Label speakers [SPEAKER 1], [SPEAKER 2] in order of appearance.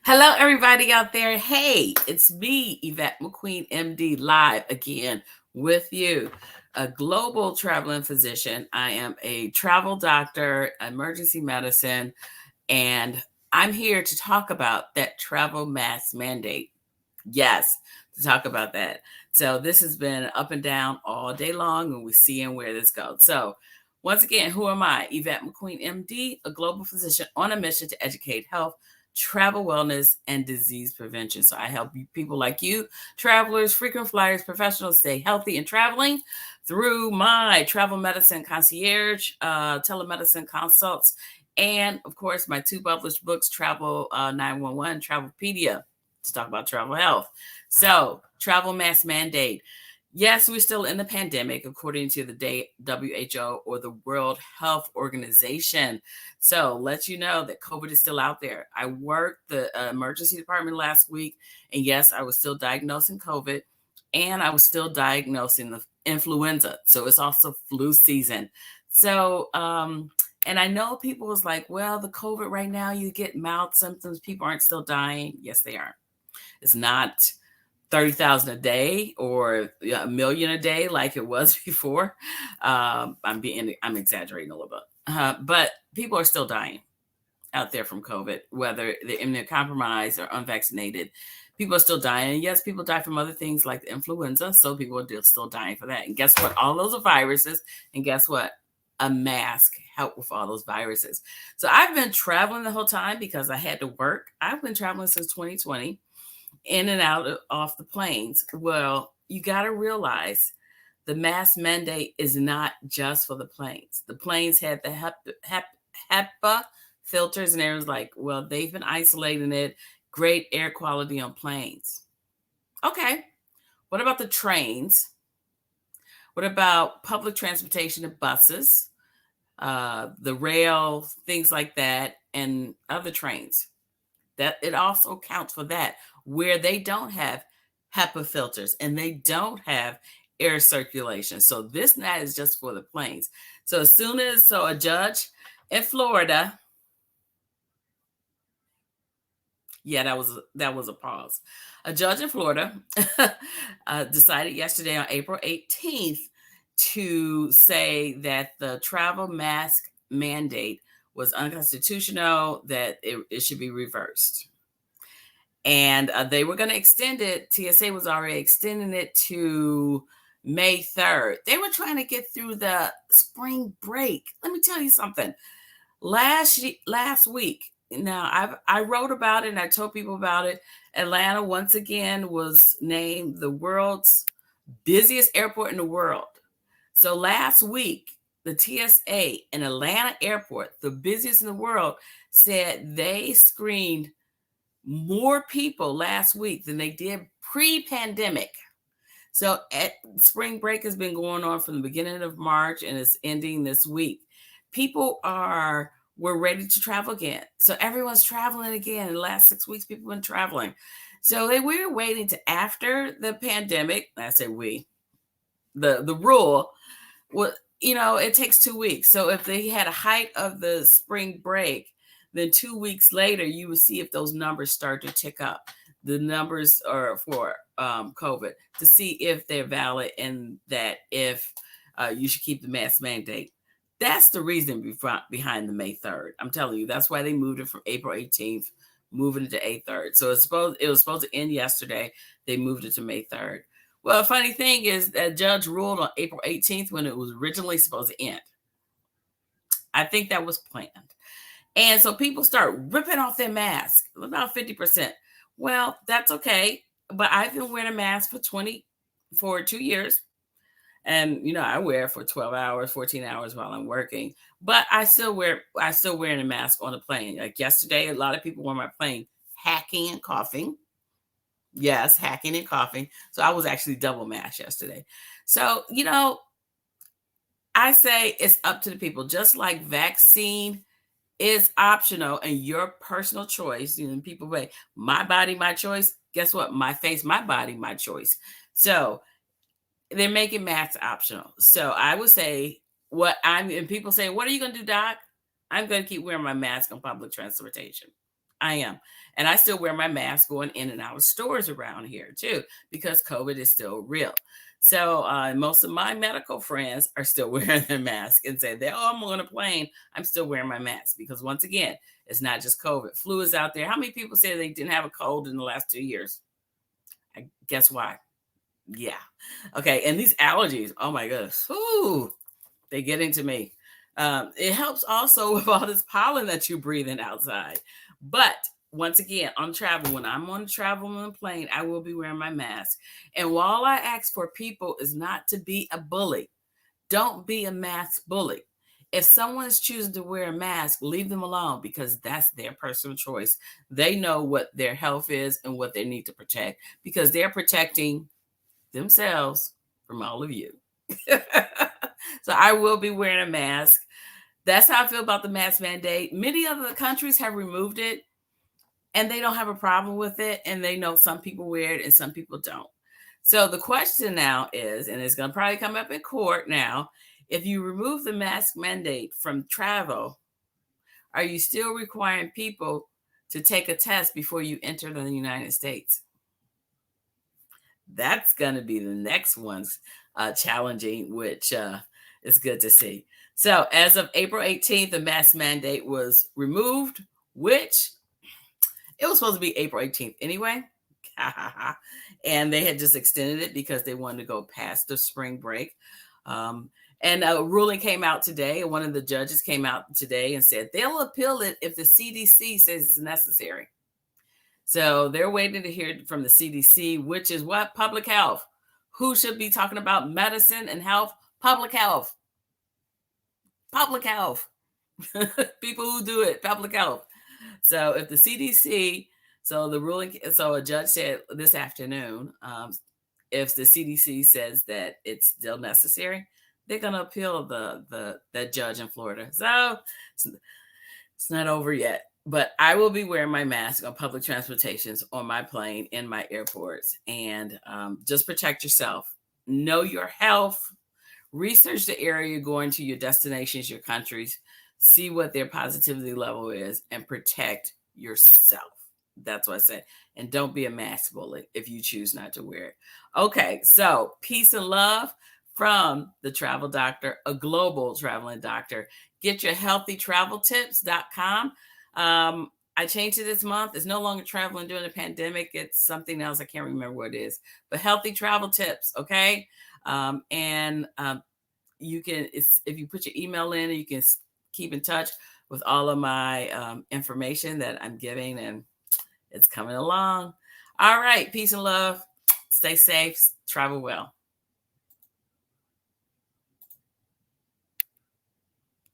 [SPEAKER 1] Hello, everybody out there. Hey, it's me, Yvette McQueen, MD, live again with you, a global traveling physician. I am a travel doctor, emergency medicine, and I'm here to talk about that travel mask mandate. Yes, to talk about that. So this has been up and down all day long, and we're seeing where this goes. So once again, who am I? Yvette McQueen, MD, a global physician on a mission to educate health, travel wellness, and disease prevention. So I help people like you, travelers, frequent flyers, professionals, stay healthy and traveling through my travel medicine concierge, telemedicine consults, and of course my two published books, Travel 911, Travelpedia, to talk about travel health. So, travel mask mandate. Yes, we're still in the pandemic, according to the WHO or the World Health Organization. So, let you know that COVID is still out there. I worked the emergency department last week, and yes, I was still diagnosing COVID, and I was still diagnosing the influenza. So, it's also flu season. So, and I know people was like, well, the COVID right now, you get mild symptoms. People aren't still dying. Yes, they are. It's not 30,000 a day or a million a day like it was before. I'm exaggerating a little bit, but people are still dying out there from COVID, whether they're immunocompromised or unvaccinated. People are still dying. And yes, people die from other things like the influenza, so people are still dying for that. And guess what? All those are viruses. And guess what? A mask help with all those viruses. So I've been traveling the whole time because I had to work. I've been traveling since 2020, in and out off the planes. Well, you got to realize the mask mandate is not just for the planes. The planes had the HEPA filters, and everyone's like, well, they've been isolating it. Great air quality on planes. Okay. What about the trains? What about public transportation and buses, the rail, things like that, and other trains? That it also counts for that, where they don't have HEPA filters and they don't have air circulation. So this net is just for the planes. So as soon as a judge in Florida, yeah, that was a pause. A judge in Florida decided yesterday on April 18th to say that the travel mask mandate was unconstitutional, that it should be reversed. And they were going to extend it. TSA was already extending it to May 3rd. They were trying to get through the spring break. Let me tell you something. Last week, now I wrote about it and I told people about it. Atlanta once again was named the world's busiest airport in the world. So last week, the TSA in Atlanta airport, the busiest in the world, said they screened more people last week than they did pre-pandemic. So spring break has been going on from the beginning of March and it's ending this week. People were ready to travel again. So everyone's traveling again. In the last 6 weeks, people have been traveling. So they were waiting to after the pandemic. I say we, the rule was, it takes 2 weeks. So if they had a height of the spring break, then 2 weeks later, you will see if those numbers start to tick up. The numbers are for COVID to see if they're valid and that if you should keep the mask mandate. That's the reason behind the May 3rd. I'm telling you, that's why they moved it from April 18th, moving it to May 3rd. So it was supposed to end yesterday. They moved it to May 3rd. Well, the funny thing is that judge ruled on April 18th when it was originally supposed to end. I think that was planned. And so people start ripping off their mask, about 50%. Well, that's okay. But I've been wearing a mask for 2 years. And I wear it for 12 hours, 14 hours while I'm working. But I still wearing a mask on the plane. Like yesterday, a lot of people were on my plane hacking and coughing. Yes, hacking and coughing. So I was actually double masked yesterday. So, I say it's up to the people. Just like vaccine is optional and your personal choice. People say, my body, my choice. Guess what? My face, my body, my choice. So they're making masks optional. So I would say and people say, what are you going to do, Doc? I'm going to keep wearing my mask on public transportation. I am. And I still wear my mask going in and out of stores around here too, because COVID is still real. So most of my medical friends are still wearing their mask and say, "Oh, I'm on a plane. I'm still wearing my mask," because once again, it's not just COVID. Flu is out there. How many people say they didn't have a cold in the last 2 years? I guess why? Yeah. Okay. And these allergies, oh my goodness. Ooh, they get into me. It helps also with all this pollen that you breathe in outside. But once again, on travel, when I'm on travel on a plane, I will be wearing my mask. And while I ask for people is not to be a bully, don't be a mask bully. If someone's choosing to wear a mask, leave them alone because that's their personal choice. They know what their health is and what they need to protect because they're protecting themselves from all of you. So I will be wearing a mask. That's how I feel about the mask mandate. Many other countries have removed it and they don't have a problem with it. And they know some people wear it and some people don't. So the question now is, and it's going to probably come up in court now, if you remove the mask mandate from travel, are you still requiring people to take a test before you enter the United States? That's going to be the next one's challenging, which is good to see. So as of April 18th, the mask mandate was removed, which it was supposed to be April 18th anyway. And they had just extended it because they wanted to go past the spring break. And a ruling came out today. One of the judges came out today and said they'll appeal it if the CDC says it's necessary. So they're waiting to hear from the CDC, which is what? Public health. Who should be talking about medicine and health? Public health. Public health. People who do it, public health. So if the CDC, so the ruling, so a judge said this afternoon, if the CDC says that it's still necessary, they're going to appeal that judge in Florida. So it's not over yet. But I will be wearing my mask on public transportations, on my plane, in my airports, and just protect yourself. Know your health. Research the area going to your destinations, your countries, see what their positivity level is, and protect yourself. That's what I say. And don't be a mask bully if you choose not to wear it. Okay, so peace and love from the travel doctor, a global traveling doctor. Get your healthytraveltips.com. I changed it this month. It's no longer traveling during the pandemic. It's something else. I can't remember what it is, but healthy travel tips. Okay. You can, if you put your email in, you can keep in touch with all of my information that I'm giving, and it's coming along. All right. Peace and love. Stay safe. Travel well.